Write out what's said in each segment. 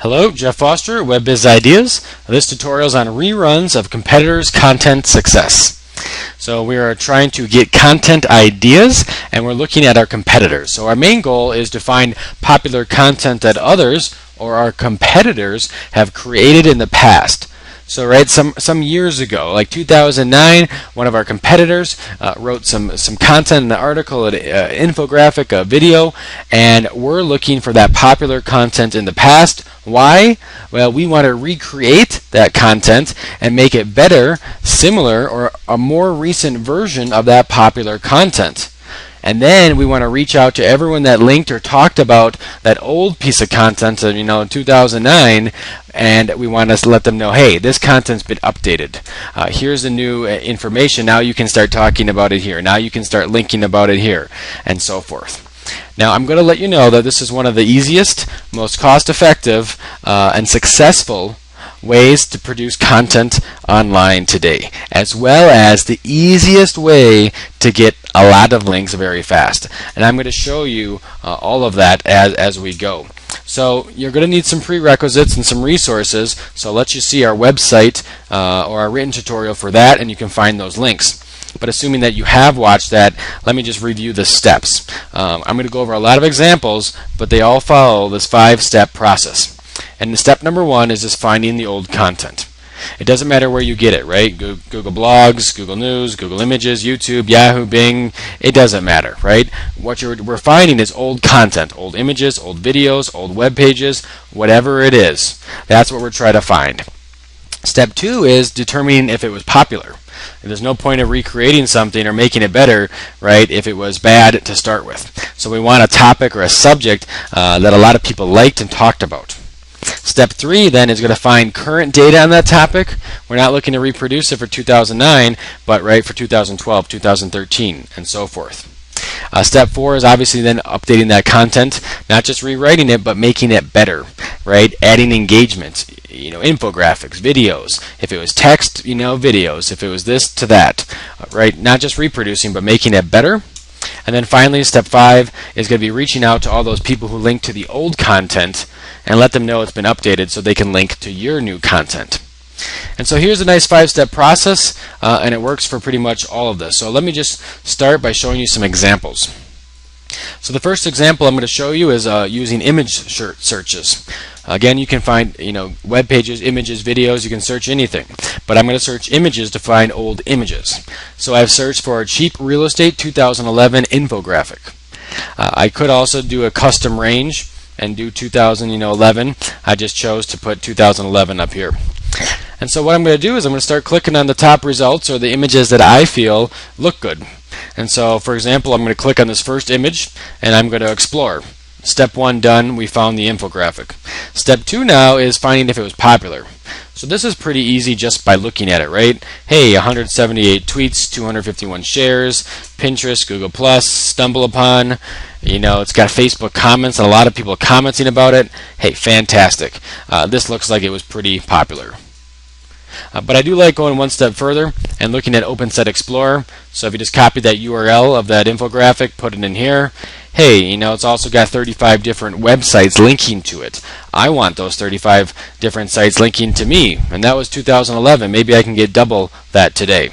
Hello, Jeff Foster, WebBiz Ideas. This tutorial is on reruns of competitors' content success. So we are trying to get content ideas and we're looking at our competitors. So our main goal is to find popular content that others or our competitors have created in the past. So some years ago, like 2009, one of our competitors wrote some content in the article, an infographic, a video, and we're looking for that popular content in the past. Why? Well, we want to recreate that content and make it better, similar, or a more recent version of that popular content. And then we want to reach out to everyone that linked or talked about that old piece of content, in 2009, and we want to let them know, hey, this content's been updated. Here's the new information. Now you can start talking about it here. Now you can start linking about it here, and so forth. Now I'm going to let you know that this is one of the easiest, most cost-effective, and successful ways to produce content online today, as well as the easiest way to get a lot of links very fast. And I'm going to show you all of that as we go. So you're going to need some prerequisites and some resources, so I'll let you see our website or our written tutorial for that, and you can find those links. But assuming that you have watched that, let me just review the steps. I'm going to go over a lot of examples, but they all follow this 5-step process. And step number 1 is just finding the old content. It doesn't matter where you get it, right? Google Blogs, Google News, Google Images, YouTube, Yahoo, Bing. It doesn't matter, right? What we're finding is old content, old images, old videos, old web pages, whatever it is. That's what we're trying to find. Step 2 is determining if it was popular. There's no point of recreating something or making it better, right, if it was bad to start with. So we want a topic or a subject that a lot of people liked and talked about. Step 3 then is going to find current data on that topic. We're not looking to reproduce it for 2009, but for 2012, 2013, and so forth. Step 4 is obviously then updating that content, not just rewriting it, but making it better, right? Adding engagement, infographics, videos. If it was text, videos. If it was this to that, right? Not just reproducing, but making it better. And then finally, step 5 is going to be reaching out to all those people who link to the old content and let them know it's been updated so they can link to your new content. And so here's a nice 5-step process, and it works for pretty much all of this. So let me just start by showing you some examples. So the first example I'm going to show you is using image searches. Again, you can find web pages, images, videos. You can search anything, but I'm going to search images to find old images. So I've searched for cheap real estate 2011 infographic. I could also do a custom range and do 2011. I just chose to put 2011 up here. And so what I'm going to do is I'm going to start clicking on the top results or the images that I feel look good. And so, for example, I'm going to click on this first image and I'm going to explore. Step 1 done, we found the infographic. Step 2 now is finding if it was popular. So this is pretty easy just by looking at it, right? Hey, 178 tweets, 251 shares, Pinterest, Google+, StumbleUpon, it's got Facebook comments and a lot of people commenting about it. Hey, fantastic. This looks like it was pretty popular. But I do like going one step further and looking at OpenSet Explorer. So if you just copy that URL of that infographic, put it in here. Hey, it's also got 35 different websites linking to it. I want those 35 different sites linking to me. And that was 2011. Maybe I can get double that today.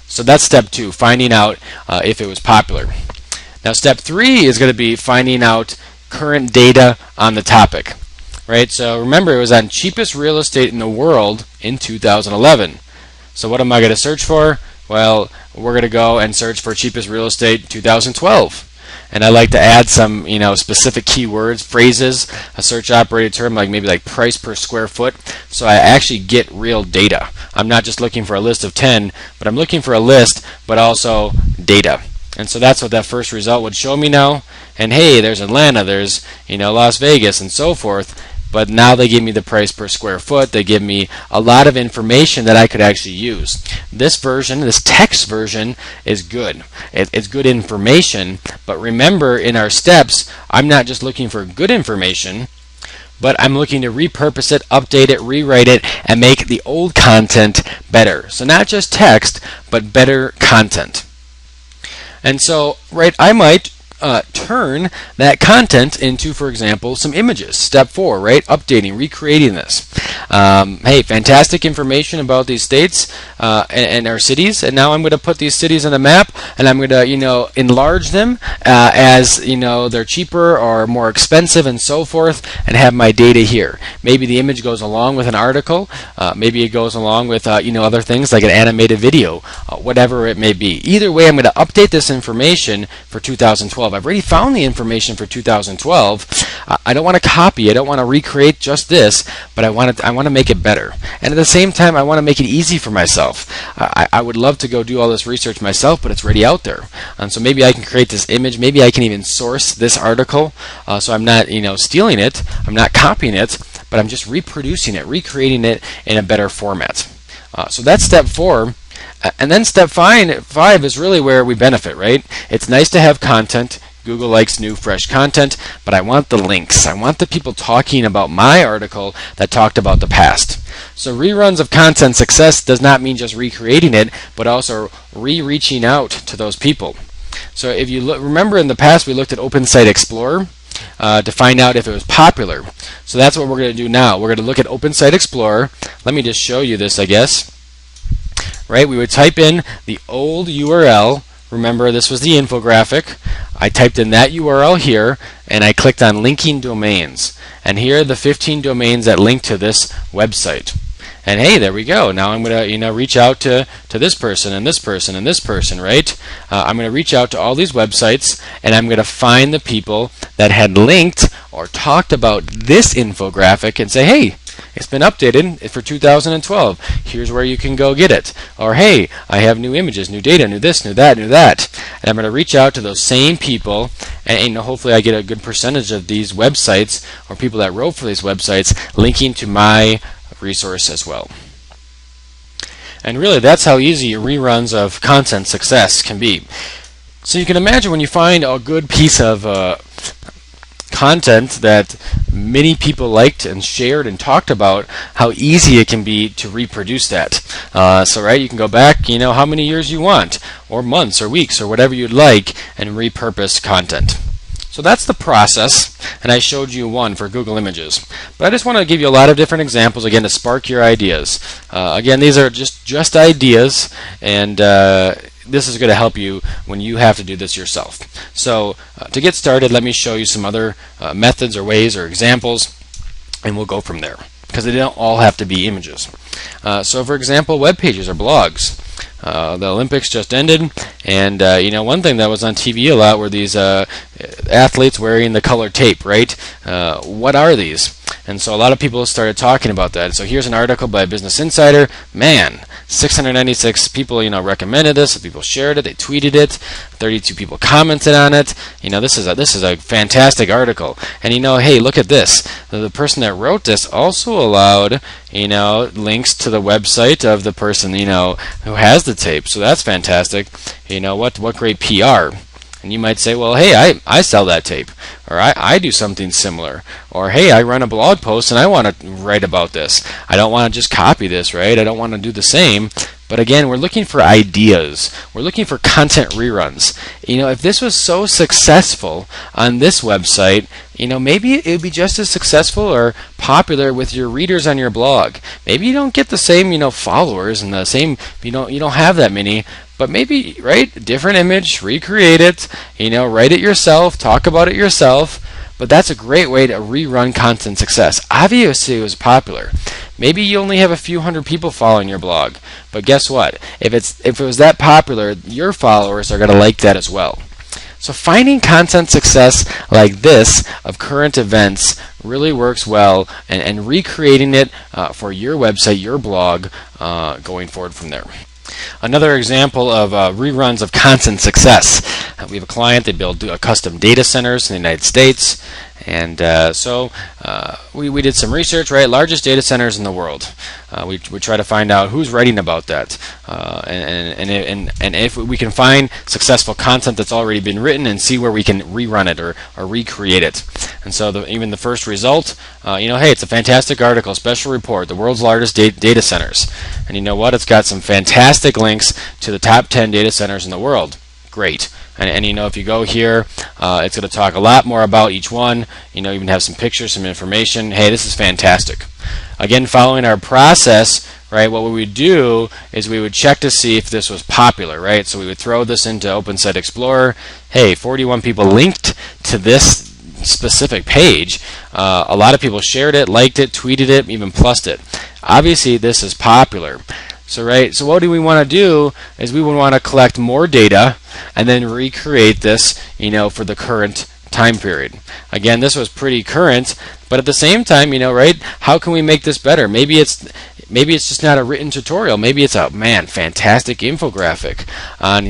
So that's step 2, finding out if it was popular. Now step 3 is going to be finding out current data on the topic. Right? So remember, it was on cheapest real estate in the world in 2011. So what am I going to search for? Well, we're going to go and search for cheapest real estate 2012. And I like to add some, specific keywords, phrases, a search operated term maybe like price per square foot. So I actually get real data. I'm not just looking for a list of 10, but I'm looking for a list, but also data. And so that's what that first result would show me now. And hey, there's Atlanta, there's Las Vegas, and so forth. But now they give me the price per square foot. They give me a lot of information that I could actually use. This version, this text version, is good. It's good information. But remember, in our steps, I'm not just looking for good information, but I'm looking to repurpose it, update it, rewrite it, and make the old content better. So not just text, but better content. And so, I might turn that content into, for example, some images. Step 4, right? Updating, recreating this. Hey, fantastic information about these states and our cities, and now I'm going to put these cities on the map, and I'm going to, enlarge them as, they're cheaper or more expensive and so forth, and have my data here. Maybe the image goes along with an article. Maybe it goes along with, other things like an animated video, whatever it may be. Either way, I'm going to update this information for 2012. I've already found the information for 2012. I don't want to copy. I don't want to recreate just this, but I want to make it better. And at the same time, I want to make it easy for myself. I would love to go do all this research myself, but it's already out there. And so maybe I can create this image. Maybe I can even source this article. So I'm not, stealing it. I'm not copying it, but I'm just reproducing it, recreating it in a better format. So that's step 4. And then step 5 is really where we benefit, right? It's nice to have content. Google likes new, fresh content, but I want the links. I want the people talking about my article that talked about the past. So reruns of content success does not mean just recreating it, but also reaching out to those people. So if you remember in the past, we looked at Open Site Explorer to find out if it was popular. So that's what we're going to do now. We're going to look at Open Site Explorer. Let me just show you this, I guess. Right, we would type in the old URL. Remember, this was the infographic. I typed in that URL here, and I clicked on linking domains. And here are the 15 domains that link to this website. And hey, there we go. Now I'm going to reach out to this person and this person and this person, right? I'm going to reach out to all these websites, and I'm going to find the people that had linked or talked about this infographic and say, hey, it's been updated for 2012. Here's where you can go get it. Or hey, I have new images, new data, new this, new that, new that. And I'm going to reach out to those same people, and hopefully I get a good percentage of these websites or people that wrote for these websites linking to my resource as well. And really, that's how easy reruns of content success can be. So you can imagine when you find a good piece of content that many people liked and shared and talked about, how easy it can be to reproduce that. So right, you can go back, how many years you want, or months, or weeks, or whatever you'd like, and repurpose content. So that's the process, and I showed you one for Google Images. But I just want to give you a lot of different examples, again, to spark your ideas. Again, these are just ideas, and this is going to help you when you have to do this yourself. So to get started, let me show you some other methods or ways or examples, and we'll go from there, because they don't all have to be images. So for example, web pages or blogs. The Olympics just ended, and one thing that was on TV a lot were these athletes wearing the colored tape, right? What are these? And so a lot of people started talking about that. So here's an article by Business Insider. Man, 696 people, recommended this. People shared it. They tweeted it. 32 people commented on it. This is a fantastic article. And hey, look at this. The person that wrote this also allowed, links to the website of the person, who has the tape. So that's fantastic. What great PR. And you might say, well, hey, I sell that tape, or I do something similar, or hey, I run a blog post and I want to write about this. I don't want to just copy this, right? I don't want to do the same. But again, we're looking for ideas. We're looking for content reruns. If this was so successful on this website, maybe it would be just as successful or popular with your readers on your blog. Maybe you don't get the same, followers and the same, you don't have that many. But maybe, right, different image, recreate it, write it yourself, talk about it yourself. But that's a great way to rerun content success. Obviously, it was popular. Maybe you only have a few hundred people following your blog. But guess what? If it was that popular, your followers are going to like that as well. So finding content success like this of current events really works well, and recreating it for your website, your blog, going forward from there. Another example of reruns of content success. We have a client, they build custom data centers in the United States, and so we did some research, right? Largest data centers in the world. We try to find out who's writing about that, and if we can find successful content that's already been written, and see where we can rerun it or recreate it. And so even the first result, hey, it's a fantastic article, special report, the world's largest data centers. And you know what? It's got some fantastic links to the top 10 data centers in the world. great. And if you go here, it's going to talk a lot more about each one. Even have some pictures, some information. Hey, this is fantastic. Again, following our process, right, what we would do is we would check to see if this was popular, right? So we would throw this into Open Site Explorer. Hey, 41 people linked to this specific page. A lot of people shared it, liked it, tweeted it, even plussed it. Obviously, this is popular. So what do we want to do is we would want to collect more data and then recreate this, for the current time period. Again, this was pretty current, but at the same time, right, how can we make this better? Maybe it's just not a written tutorial. Maybe it's a fantastic infographic.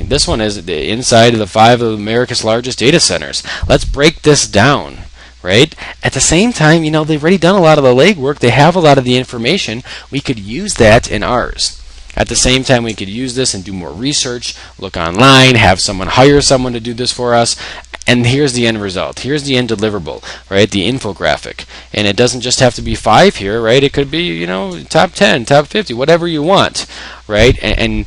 This one is the inside of the 5 of America's largest data centers. Let's break this down. Right? At the same time, they've already done a lot of the legwork. They have a lot of the information. We could use that in ours. At the same time, we could use this and do more research, look online, have someone hire someone to do this for us. And here's the end result. Here's the end deliverable, right? The infographic. And it doesn't just have to be 5 here, right? It could be, top 10, top 50, whatever you want, right? And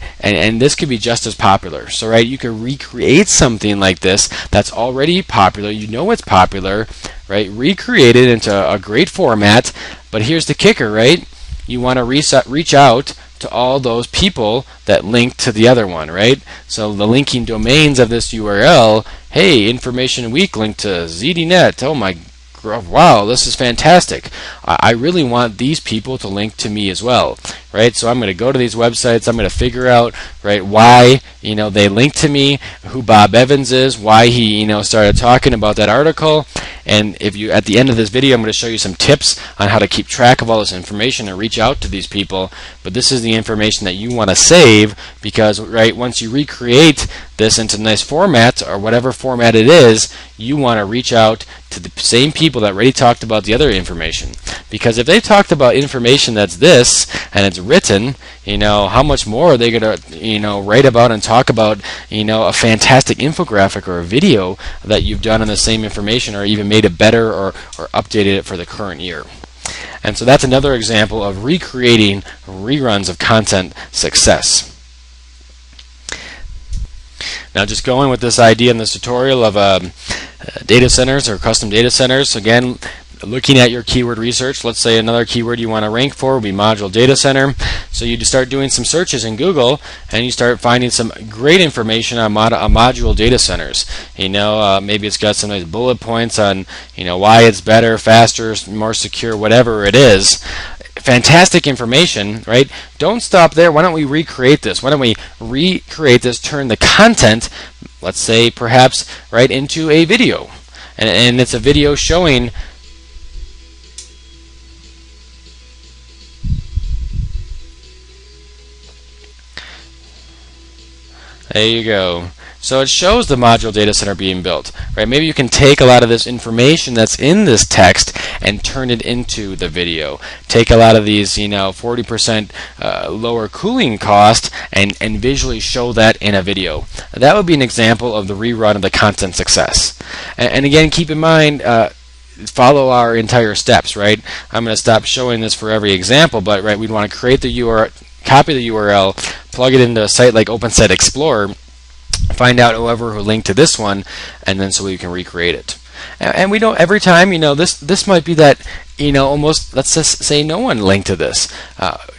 this could be just as popular. So, right, you can recreate something like this that's already popular. It's popular, right? Recreate it into a great format. But here's the kicker, right? You want to reach out to all those people that link to the other one, right? So the linking domains of this URL, hey, Information Week linked to ZDNet. Oh my, wow, this is fantastic. I really want these people to link to me as well, right? So I'm going to go to these websites. I'm going to figure out, right, why they link to me, who Bob Evans is, why he started talking about that article. And if you, at the end of this video, I'm going to show you some tips on how to keep track of all this information and reach out to these people. But this is the information that you want to save because, right, once you recreate this into nice format or whatever format it is, you want to reach out to the same people that already talked about the other information. Because if they talked about information that's this and it's written, how much more are they going to, write about and talk about, a fantastic infographic or a video that you've done on the same information or even made it better or updated it for the current year. And so that's another example of recreating reruns of content success. Now just going with this idea in this tutorial of data centers or custom data centers, again, looking at your keyword research, let's say another keyword you want to rank for would be module data center. So you just start doing some searches in Google and you start finding some great information on module data centers. Maybe it's got some nice bullet points on why it's better, faster, more secure, whatever it is. Fantastic information, right? Don't stop there. Why don't we recreate this? Why don't we recreate this, turn the content, let's say perhaps, right, into a video. And it's a video showing there you go. So it shows the module data center being built, right? Maybe you can take a lot of this information that's in this text and turn it into the video. Take a lot of these, 40% lower cooling cost and visually show that in a video. That would be an example of the rerun of the content success. And again, keep in mind, follow our entire steps, right? I'm going to stop showing this for every example, but right, we'd want to create the URL, copy the URL, plug it into a site like Open Site Explorer, find out whoever who linked to this one, and then so we can recreate it. And we don't every time, this might be that, almost, let's just say no one linked to this.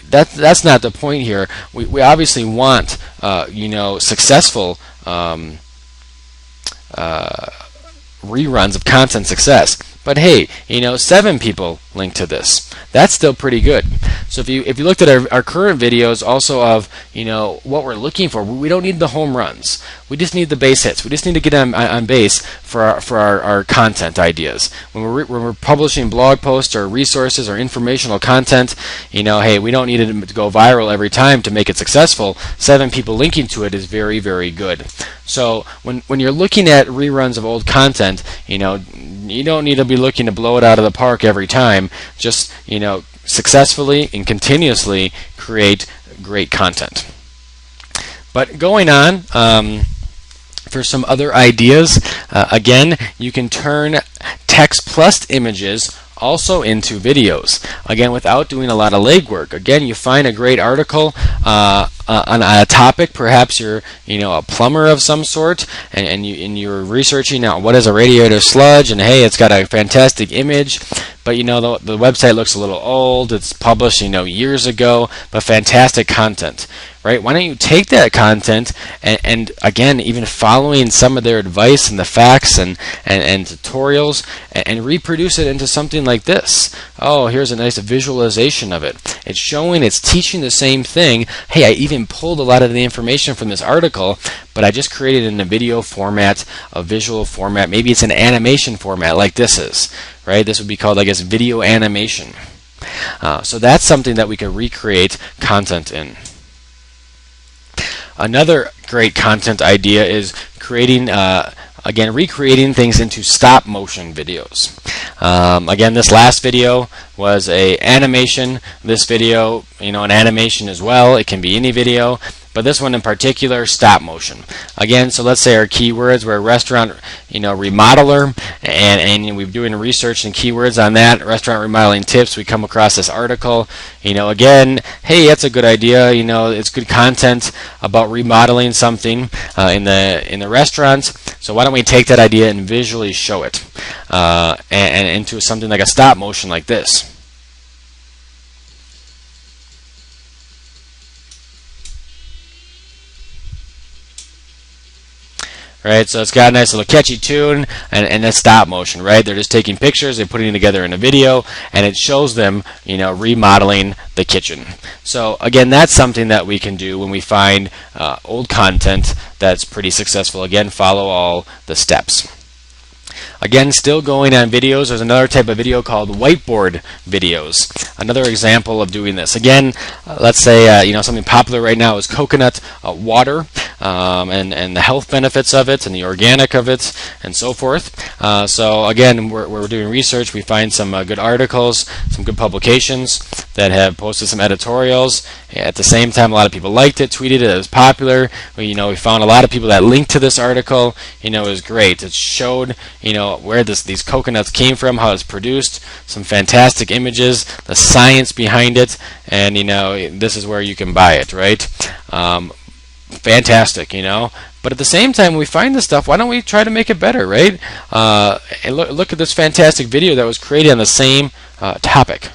That's not the point here. We obviously want, successful reruns of content success. But hey, 7 people linked to this. That's still pretty good. So if you looked at our current videos also of what we're looking for, we don't need the home runs. We just need the base hits. We just need to get on base for our content ideas. When we're publishing blog posts or resources or informational content, hey, we don't need it to go viral every time to make it successful. 7 people linking to it is very, very good. So when you're looking at reruns of old content, you don't need to be looking to blow it out of the park every time. Just, successfully and continuously create great content. But going on, for some other ideas, again, you can turn text plus images also into videos, again, without doing a lot of legwork. Again, you find a great article on a topic. Perhaps you're a plumber of some sort, and you're researching out what is a radiator sludge, and hey, it's got a fantastic image, but the website looks a little old. It's published years ago, but fantastic content, right? Why don't you take that content and again, even following some of their advice and the facts and tutorials, and reproduce it into something like this. Oh, here's a nice visualization of it. It's showing, it's teaching the same thing. Hey, I even pulled a lot of the information from this article, but I just created it in a video format, a visual format. Maybe it's an animation format like this is, right? This would be called, I guess, video animation. So that's something that we can recreate content in. Another great content idea is creating, again, recreating things into stop motion videos. Again, this last video was a animation. This video, an animation as well. It can be any video, but this one in particular, stop motion. Again, so let's say our keywords, we're a restaurant, remodeler, and we're doing research and keywords on that, restaurant remodeling tips. We come across this article, again, hey, that's a good idea. It's good content about remodeling something in the restaurants. So why don't we take that idea and visually show it and into something like a stop motion like this. Right, so it's got a nice little catchy tune and a stop motion, right? They're just taking pictures, they're putting it together in a video, and it shows them, remodeling the kitchen. So again, that's something that we can do when we find old content that's pretty successful. Again, follow all the steps. Again, still going on videos, there's another type of video called whiteboard videos. Another example of doing this. Again, let's say something popular right now is coconut water, and the health benefits of it and the organic of it and so forth. So again, we're doing research. We find some good articles, some good publications that have posted some editorials. At the same time, a lot of people liked it, tweeted it, it was popular. We found a lot of people that linked to this article. It was great. It showed where these coconuts came from, how it's produced, some fantastic images, the science behind it, and this is where you can buy it, right? Fantastic, but at the same time, we find this stuff, why don't we try to make it better, right? And look at this fantastic video that was created on the same topic.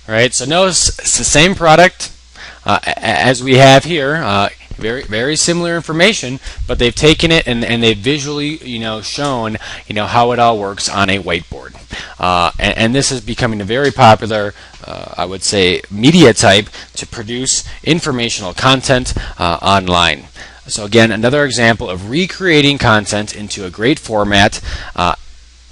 Right, so notice it's the same product as we have here. Very similar information, but they've taken it and they've visually shown how it all works on a whiteboard. And this is becoming a very popular, I would say, media type to produce informational content online. So again, another example of recreating content into a great format.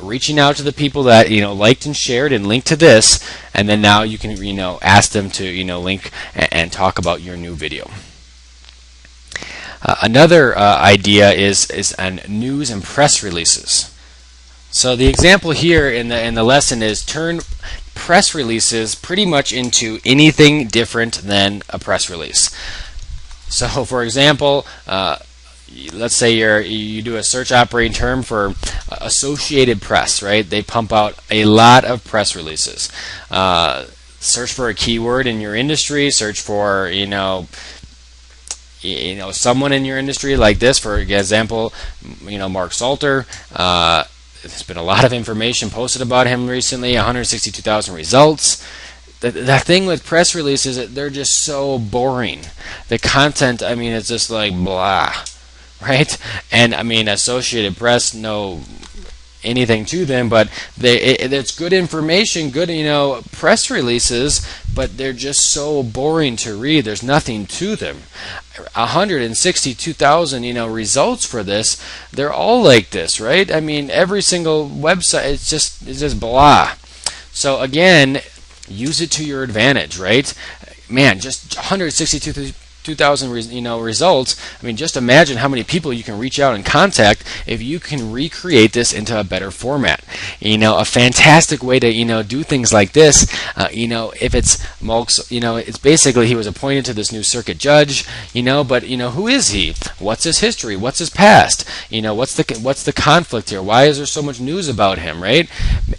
Reaching out to the people that liked and shared and linked to this, and then now you can ask them to link and talk about your new video. Another idea is on news and press releases. So the example here in the lesson is turn press releases pretty much into anything different than a press release. So for example, let's say you do a search operating term for Associated Press, right? They pump out a lot of press releases. Search for a keyword in your industry. Search for someone in your industry like this. For example, Mark Salter. There's been a lot of information posted about him recently. 162,000 results. The thing with press releases, they're just so boring. The content, it's just like blah. Right? And Associated Press, no anything to them, but it's good information, good press releases, but they're just so boring to read. There's nothing to them. 162,000 results for this. They're all like this, right? Every single website, it's just blah. So again, use it to your advantage, right? Man, just 162,000 2,000 results. I mean, just imagine how many people you can reach out and contact if you can recreate this into a better format. A fantastic way to do things like this. If it's Mulk's, it's basically he was appointed to this new circuit judge. But who is he? What's his history? What's his past? What's the conflict here? Why is there so much news about him? Right?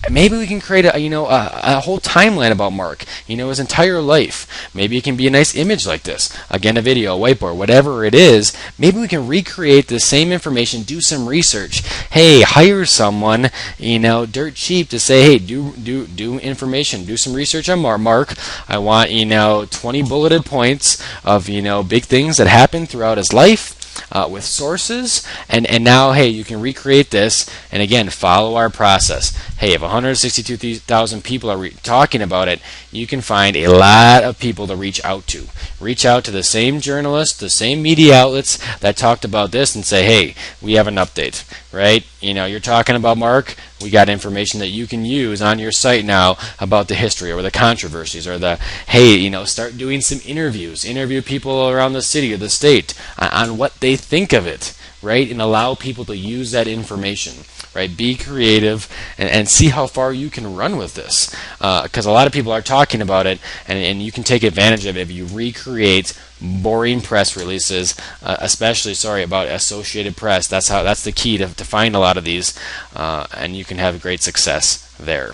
Maybe we can create a whole timeline about Mark. His entire life. Maybe it can be a nice image like this. Again, a video, a whiteboard, whatever it is. Maybe we can recreate the same information, do some research. Hey, hire someone, dirt cheap to say, hey, do information, do some research on Mark. I want 20 bulleted points of big things that happened throughout his life. With sources, and now, hey, you can recreate this, and again, follow our process. Hey, if 162,000 people are talking about it, you can find a lot of people to reach out to. Reach out to the same journalists, the same media outlets that talked about this, and say, hey, we have an update, right? You're talking about Mark. We got information that you can use on your site now about the history or the controversies or hey, start doing some interviews. Interview people around the city or the state on what they think of it, right? And allow people to use that information, right? Be creative and see how far you can run with this. Because a lot of people are talking about it, and you can take advantage of it if you recreate boring press releases, especially about Associated Press. That's the key to find a lot of these, and you can have great success there.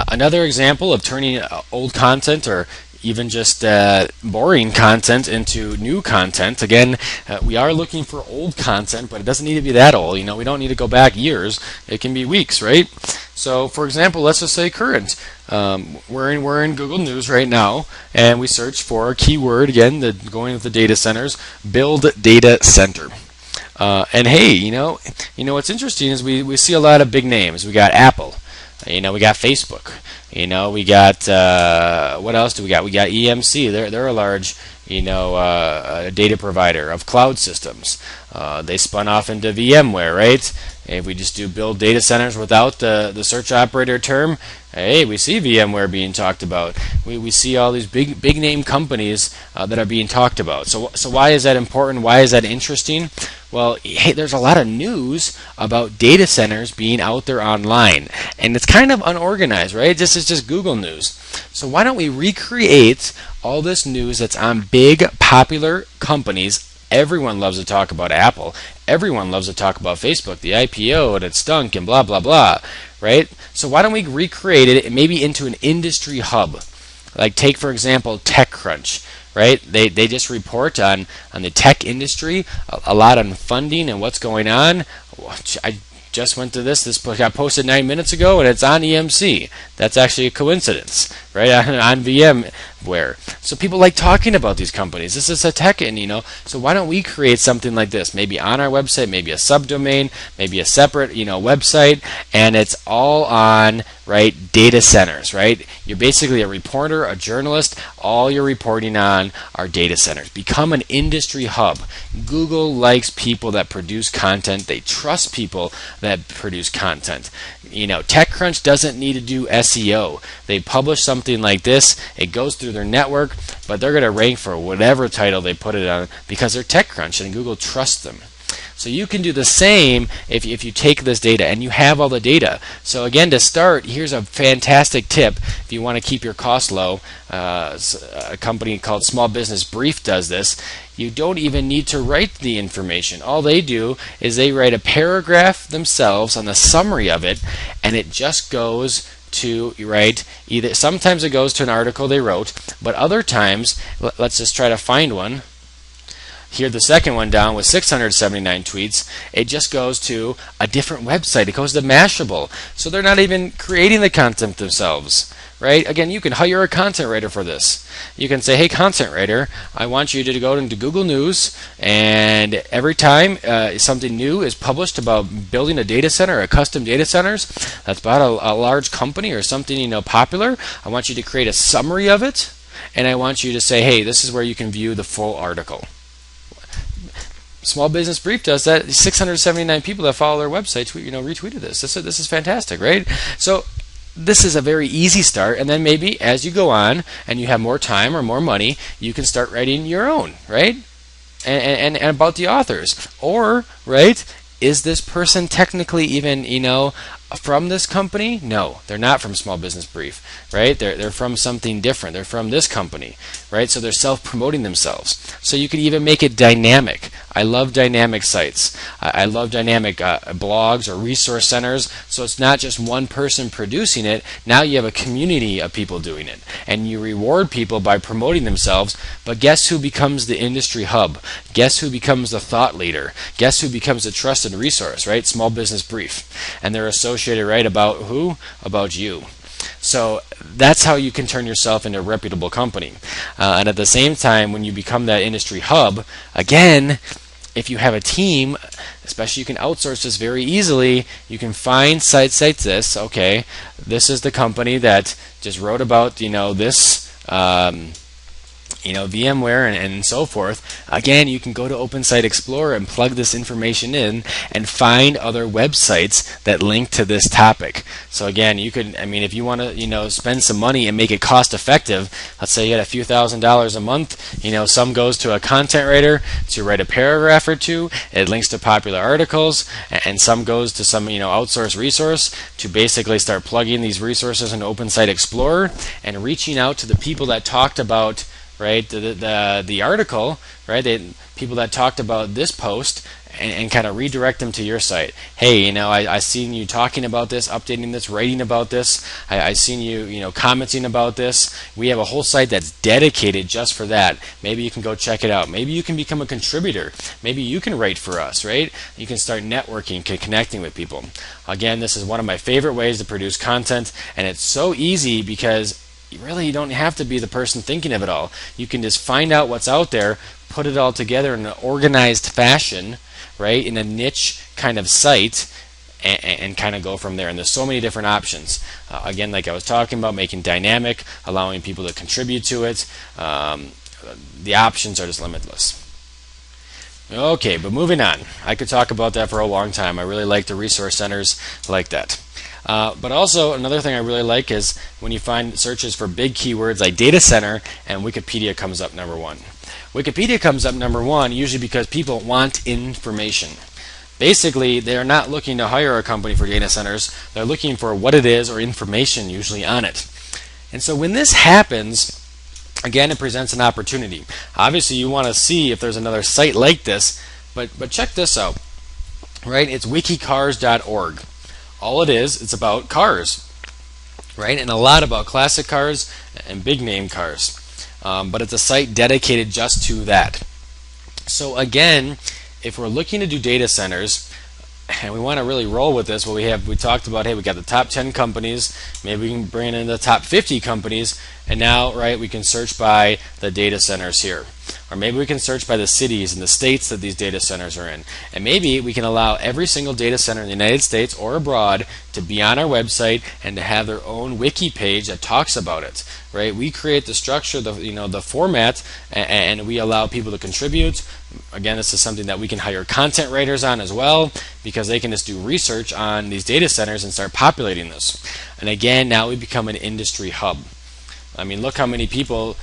Another example of turning old content or even just boring content into new content. Again, we are looking for old content, but it doesn't need to be that old. We don't need to go back years. It can be weeks, right? So, for example, let's just say current. We're in Google News right now, and we search for a keyword, again, going with the data centers, build data center. And hey, what's interesting is we see a lot of big names. We got Apple. We got Facebook. We got what else do we got? We got EMC. They're a large data provider of cloud systems. They spun off into VMware, right? If we just do build data centers without the search operator term, hey, we see VMware being talked about. We see all these big name companies that are being talked about. So why is that important? Why is that interesting? Well, hey, there's a lot of news about data centers being out there online, and it's kind of unorganized, right? It's just Google News. So why don't we recreate all this news that's on big, popular companies? Everyone loves to talk about Apple. Everyone loves to talk about Facebook, the IPO, and it stunk, and blah, blah, blah, right? So why don't we recreate it maybe into an industry hub? Like take, for example, TechCrunch. Right? They just report on the tech industry, a lot on funding and what's going on. I just went to this got posted 9 minutes ago, and it's on EMC. That's actually a coincidence, right? On VMware. So people like talking about these companies. This is a tech, and so why don't we create something like this? Maybe on our website, maybe a subdomain, maybe a separate, website, and it's all on, right, data centers, right? You're basically a reporter, a journalist. All you're reporting on are data centers. Become an industry hub. Google likes people that produce content. They trust people that produce content. TechCrunch doesn't need to do SEO. They publish something like this. It goes through their network, but they're going to rank for whatever title they put it on because they're TechCrunch and Google trusts them. So you can do the same if you take this data and you have all the data. So again, to start, here's a fantastic tip if you want to keep your costs low. A company called Small Business Brief does this. You don't even need to write the information. All they do is they write a paragraph themselves on the summary of it, and it just goes to, right, either sometimes it goes to an article they wrote, but other times, let's just try to find one. Here, the second one down with 679 tweets, it just goes to a different website. It goes to Mashable. So they're not even creating the content themselves, right? Again, you can hire a content writer for this. You can say, hey, content writer, I want you to go into Google News, and every time something new is published about building a data center or custom data centers that's about a large company or something popular, I want you to create a summary of it, and I want you to say, hey, this is where you can view the full article. Small Business Brief does that. 679 people that follow their website retweeted this. This is fantastic, right? So this is a very easy start, and then maybe as you go on and you have more time or more money, you can start writing your own, right? And about the authors. Or, right, is this person technically even, from this company? No, they're not from Small Business Brief, right? They're from something different. They're from this company, right? So they're self-promoting themselves. So you could even make it dynamic. I love dynamic sites. I love dynamic blogs or resource centers. So it's not just one person producing it. Now you have a community of people doing it. And you reward people by promoting themselves. But guess who becomes the industry hub? Guess who becomes the thought leader? Guess who becomes a trusted resource, right? Small Business Brief. And they're associated, right, about who? About you. So that's how you can turn yourself into a reputable company. And at the same time, when you become that industry hub, again, if you have a team, especially you can outsource this very easily, you can find sites like this. Okay, this is the company that just wrote about, this VMware and so forth. Again, you can go to Open Site Explorer and plug this information in and find other websites that link to this topic. So again, you could, if you want to, spend some money and make it cost effective, let's say you had a few $1,000s a month, some goes to a content writer to write a paragraph or two, it links to popular articles, and some goes to some, outsourced resource to basically start plugging these resources into Open Site Explorer and reaching out to the people that talked about, right, the article, right, people that talked about this post, and kind of redirect them to your site. Hey, I seen you talking about this, updating this, writing about this. I seen you, commenting about this. We have a whole site that's dedicated just for that. Maybe you can go check it out. Maybe you can become a contributor. Maybe you can write for us, right? You can start networking, connecting with people. Again, this is one of my favorite ways to produce content, and it's so easy because you don't have to be the person thinking of it all. You can just find out what's out there, put it all together in an organized fashion, right, in a niche kind of site, and kind of go from there. And there's so many different options. Again, like I was talking about, making dynamic, allowing people to contribute to it. The options are just limitless. Okay, but moving on. I could talk about that for a long time. I really like the resource centers like that. But also, another thing I really like is when you find searches for big keywords like data center, and Wikipedia comes up number one. Wikipedia comes up number one usually because people want information. Basically, they're not looking to hire a company for data centers. They're looking for what it is or information usually on it. And so when this happens, again, it presents an opportunity. Obviously, you want to see if there's another site like this, but check this out. Right? It's wikicars.org. All it is, it's about cars, right? And a lot about classic cars and big name cars. But it's a site dedicated just to that. So again, if we're looking to do data centers, and we want to really roll with this, we talked about, hey, we got the top 10 companies, maybe we can bring in the top 50 companies, and now, right, we can search by the data centers here. Or maybe we can search by the cities and the states that these data centers are in. And maybe we can allow every single data center in the United States or abroad to be on our website and to have their own wiki page that talks about it. Right? We create the structure, the format, and we allow people to contribute. Again, this is something that we can hire content writers on as well, because they can just do research on these data centers and start populating this. And again, now we become an industry hub. Look how many people.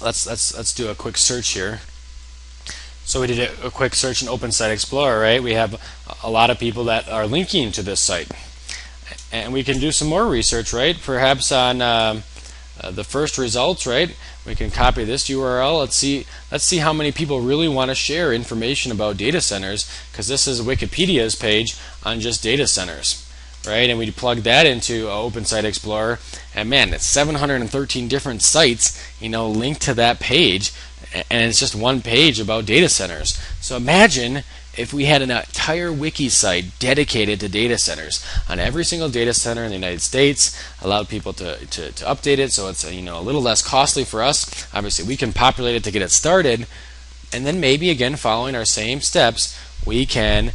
Let's do a quick search here. So we did a quick search in Open Site Explorer, right? We have a lot of people that are linking to this site, and we can do some more research, right? Perhaps on the first results, right? We can copy this URL. Let's see how many people really want to share information about data centers, because this is Wikipedia's page on just data centers. Right, and we plug that into Open Site Explorer, and man, it's 713 different sites, linked to that page, and it's just one page about data centers. So imagine if we had an entire wiki site dedicated to data centers on every single data center in the United States, allowed people to update it, so it's a little less costly for us. Obviously, we can populate it to get it started, and then maybe again, following our same steps, we can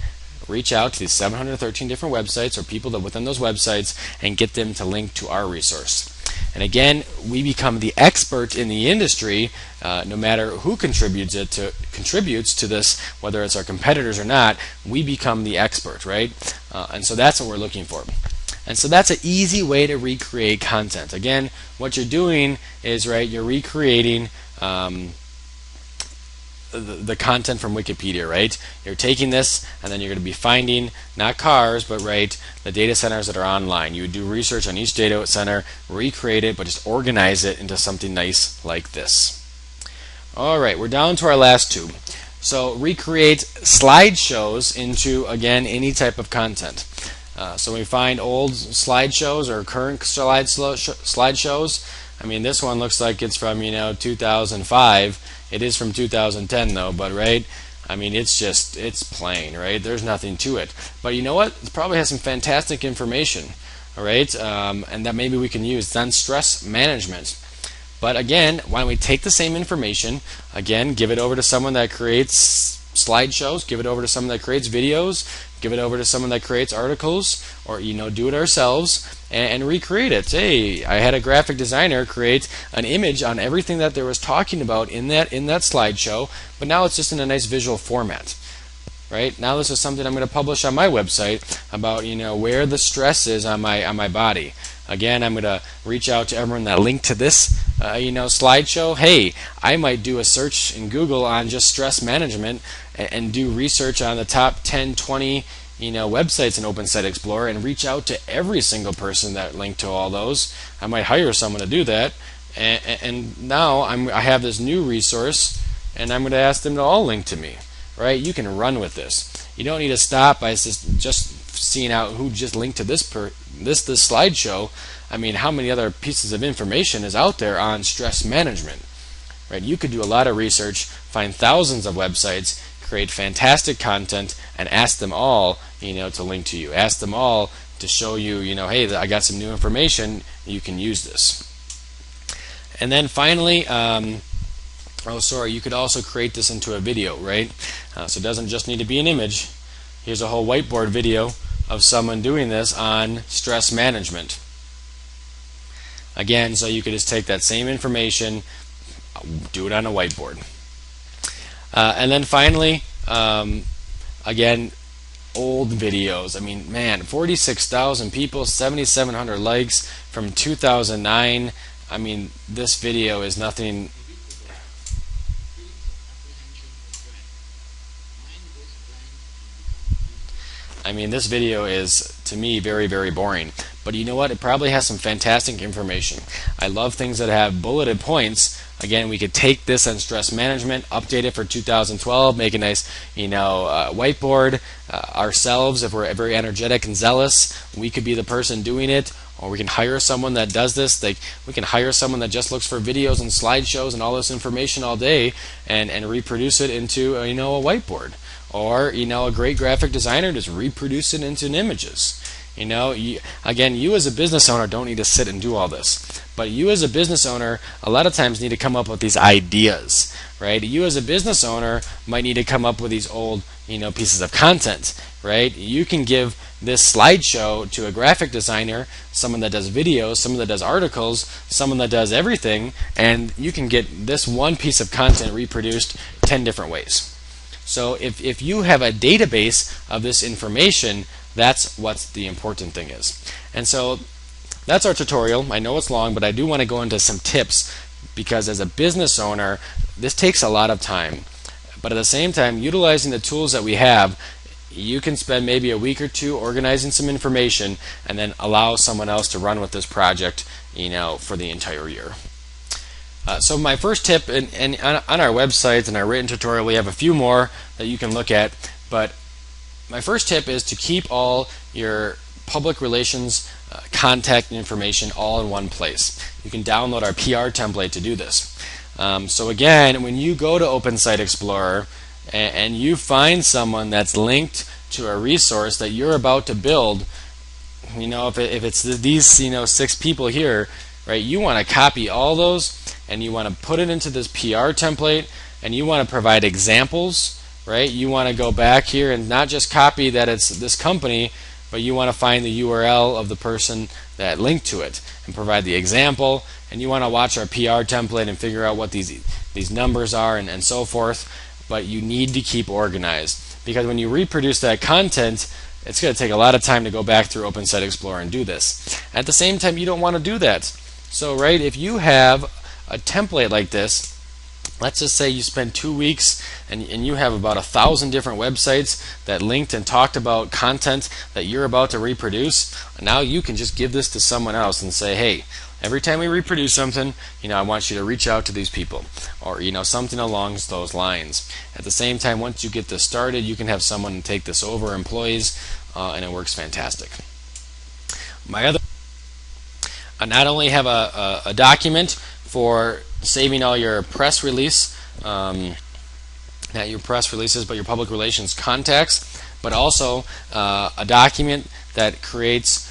reach out to these 713 different websites or people that within those websites and get them to link to our resource. And again, we become the expert in the industry, no matter who contributes to this, whether it's our competitors or not. We become the expert, right? And so that's what we're looking for. And so that's an easy way to recreate content. Again, what you're doing is, right, you're recreating the content from Wikipedia, right? You're taking this and then you're going to be finding not cars, but right, the data centers that are online. You would do research on each data center, recreate it, but just organize it into something nice like this. All right, we're down to our last two. So recreate slideshows into, again, any type of content. So we find old slideshows or current slideshows. I mean, this one looks like it's from 2005. It is from 2010 though, but right, I mean, it's plain, right? There's nothing to it. But you know what? It probably has some fantastic information, all right, and that maybe we can use. It's on stress management. But again, why don't we take the same information, again, give it over to someone that creates slideshows, give it over to someone that creates videos, give it over to someone that creates articles, or do it ourselves and recreate it. Hey, I had a graphic designer create an image on everything that there was talking about in that slideshow, but now it's just in a nice visual format. Right? Now this is something I'm going to publish on my website about where the stress is on my body. Again, I'm going to reach out to everyone that linked to this slideshow. Hey, I might do a search in Google on just stress management and do research on the top 10, 20 websites in Open Site Explorer and reach out to every single person that linked to all those. I might hire someone to do that, and now I have this new resource, and I'm going to ask them to all link to me. Right? You can run with this. You don't need to stop by just seeing out who just linked to this slideshow. I mean, how many other pieces of information is out there on stress management? Right? You could do a lot of research, find thousands of websites, create fantastic content, and ask them all, to link to you. Ask them all to show you, hey, I got some new information. You can use this. And then finally, you could also create this into a video, right? So it doesn't just need to be an image. Here's a whole whiteboard video of someone doing this on stress management. Again, so you could just take that same information, do it on a whiteboard. And then finally, again, old videos. I mean, man, 46,000 people, 7,700 likes from 2009. I mean, this video is nothing. I mean, this video is, to me, very, very boring. But you know what? It probably has some fantastic information. I love things that have bulleted points. Again, we could take this on stress management, update it for 2012, make a nice, whiteboard ourselves. If we're very energetic and zealous, we could be the person doing it, or we can hire someone that does this. We can hire someone that just looks for videos and slideshows and all this information all day, and reproduce it into a whiteboard. Or a great graphic designer just reproduce it into images. Again, you as a business owner don't need to sit and do all this, but you as a business owner a lot of times need to come up with these ideas, right? You as a business owner might need to come up with these old pieces of content, right? You can give this slideshow to a graphic designer, someone that does videos, someone that does articles, someone that does everything, and you can get this one piece of content reproduced 10 different ways. So if you have a database of this information, that's what the important thing is. And so that's our tutorial. I know it's long, but I do want to go into some tips, because as a business owner, this takes a lot of time. But at the same time, utilizing the tools that we have, you can spend maybe a week or two organizing some information and then allow someone else to run with this project for the entire year. So my first tip, and on our website and our written tutorial, we have a few more that you can look at, but my first tip is to keep all your public relations contact information all in one place. You can download our PR template to do this. So again, when you go to Open Site Explorer and you find someone that's linked to a resource that you're about to build, if it's these 6 people here, right, you want to copy all those and you want to put it into this PR template, and you want to provide examples, right? You want to go back here and not just copy that it's this company, but you want to find the URL of the person that linked to it and provide the example, and you want to watch our PR template and figure out what these numbers are and so forth. But you need to keep organized, because when you reproduce that content, it's going to take a lot of time to go back through Open Site Explorer and do this. At the same time, you don't want to do that. So, right, if you have a template like this, let's just say you spend 2 weeks and you have about 1,000 different websites that linked and talked about content that you're about to reproduce. Now you can just give this to someone else and say, hey, every time we reproduce something, I want you to reach out to these people, or something along those lines. At the same time, once you get this started, you can have someone take this over, employees, and it works fantastic. I not only have a document for saving all your press release, not your press releases, but your public relations contacts, but also a document that creates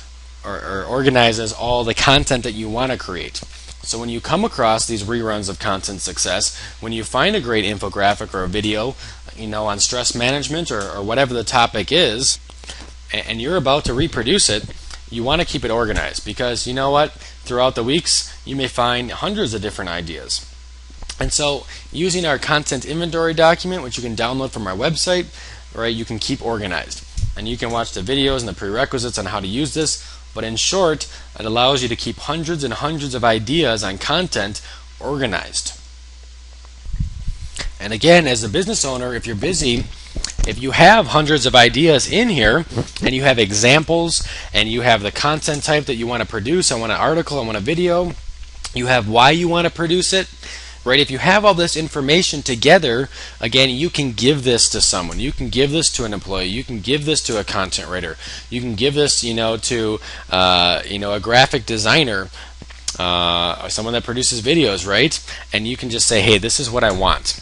or organizes all the content that you want to create. So when you come across these reruns of content success, when you find a great infographic or a video, on stress management or whatever the topic is, and you're about to reproduce it, you want to keep it organized, because you know what? Throughout the weeks, you may find hundreds of different ideas. And so using our content inventory document, which you can download from our website, right, you can keep organized. And you can watch the videos and the prerequisites on how to use this. But in short, it allows you to keep hundreds and hundreds of ideas on content organized. And again, as a business owner, if you're busy, if you have hundreds of ideas in here and you have examples and you have the content type that you want to produce, I want an article, I want a video, you have why you want to produce it, right? If you have all this information together, again, you can give this to someone. You can give this to an employee. You can give this to a content writer. You can give this, to a graphic designer, or someone that produces videos, right? And you can just say, hey, this is what I want.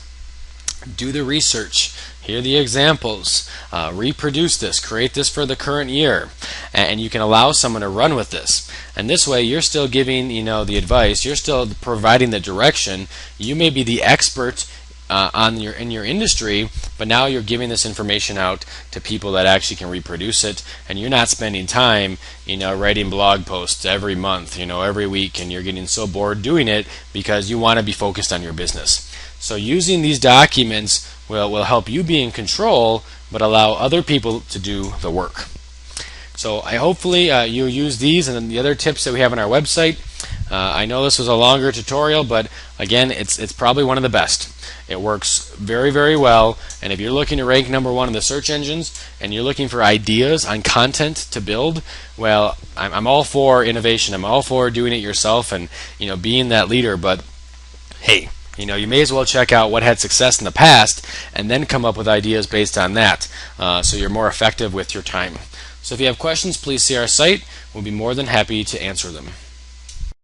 Do the research. Here are the examples. Reproduce this. Create this for the current year. And you can allow someone to run with this. And this way, you're still giving, the advice. You're still providing the direction. You may be the expert in your industry, but now you're giving this information out to people that actually can reproduce it. And you're not spending time, writing blog posts every month, every week, and you're getting so bored doing it because you want to be focused on your business. So using these documents will help you be in control, but allow other people to do the work. So hopefully you use these and then the other tips that we have on our website. I know this was a longer tutorial, but again, it's probably one of the best. It works very, very well. And if you're looking to rank #1 in the search engines and you're looking for ideas on content to build, well, I'm all for innovation. I'm all for doing it yourself and being that leader. But hey, you may as well check out what had success in the past and then come up with ideas based on that, so you're more effective with your time. So if you have questions, please see our site. We'll be more than happy to answer them.